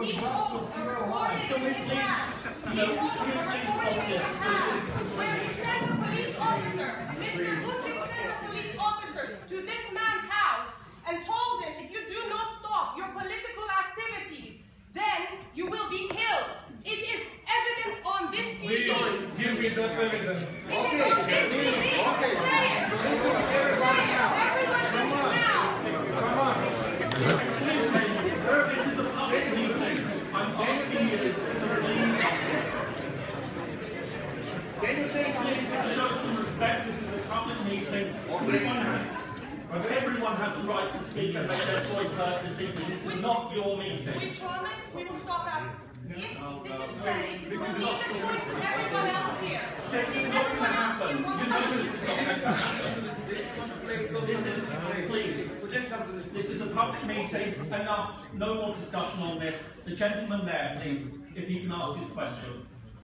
He holds a recording in his hand. He holds a recording in his hand where he sent the police officer, Mr. Vucic sent the police officer to this man's house and told him, if you do not stop your political activities, then you will be killed. It is evidence on this CD. Give me that evidence. It is on this CD. Okay. Play it. Everybody now. Everyone listen now. Come on. This is a public meeting. I'm asking you to please. Can you take please? Show some respect. This is a public meeting. Everyone has the right to speak and make their voice heard this evening. This is not your meeting. We promise we will stop after. If this is playing, we will leave the choice to everyone else here. This is not going to happen. You know this is not going to happen. Please, this is a public meeting. Enough. No more discussion on this. The gentleman there, please, if he can ask his question.